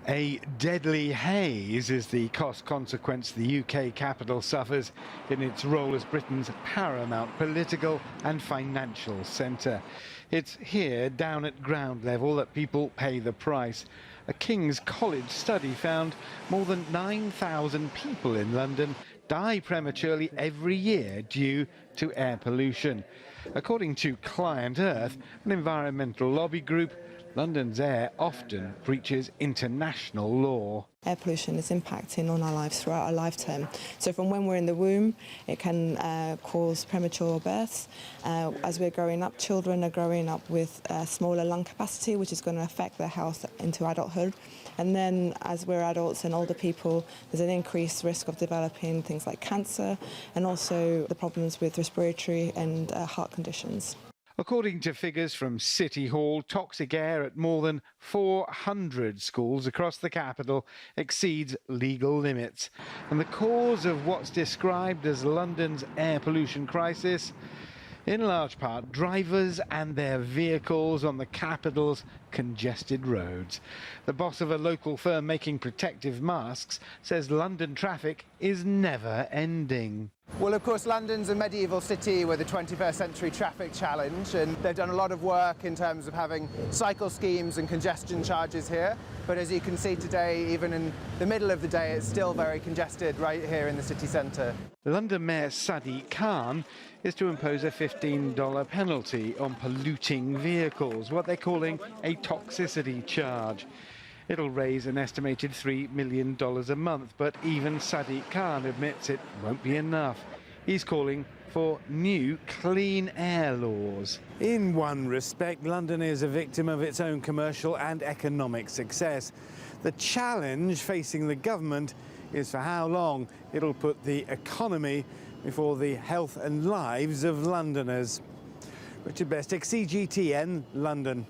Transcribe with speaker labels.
Speaker 1: A deadly haze is the cost consequence the UK capital suffers in its role as Britain's paramount political and financial centre. It's here, down at ground level, that people pay the price. A King's College study found more than 9,000 people in London die prematurely every year due to air pollution. According to Client Earth, an environmental lobby group, London's air often breaches international law.
Speaker 2: Air pollution is impacting on our lives throughout our lifetime. So from when we're in the womb, it can cause premature births. As we're growing up, children are growing up with smaller lung capacity, which is going to affect their health into adulthood. And then as we're adults and older people, there's an increased risk of developing things like cancer and also the problems with respiratory and heart conditions.
Speaker 1: According to figures from City Hall, toxic air at more than 400 schools across the capital exceeds legal limits. And the cause of what's described as London's air pollution crisis? In large part, drivers and their vehicles on the capital's congested roads. The boss of a local firm making protective masks says London traffic is never ending.
Speaker 3: Well, of course, London's a medieval city with a 21st century traffic challenge, and they've done a lot of work in terms of having cycle schemes and congestion charges here. But as you can see today, even in the middle of the day, it's still very congested right here in the city centre.
Speaker 1: London Mayor Sadiq Khan is to impose a $15 penalty on polluting vehicles, what they're calling a toxicity charge. It'll raise an estimated $3 million a month, but even Sadiq Khan admits it won't be enough. He's calling for new clean air laws. In one respect, London is a victim of its own commercial and economic success. The challenge facing the government is for how long it'll put the economy before the health and lives of Londoners. Richard Bestick, CGTN, London.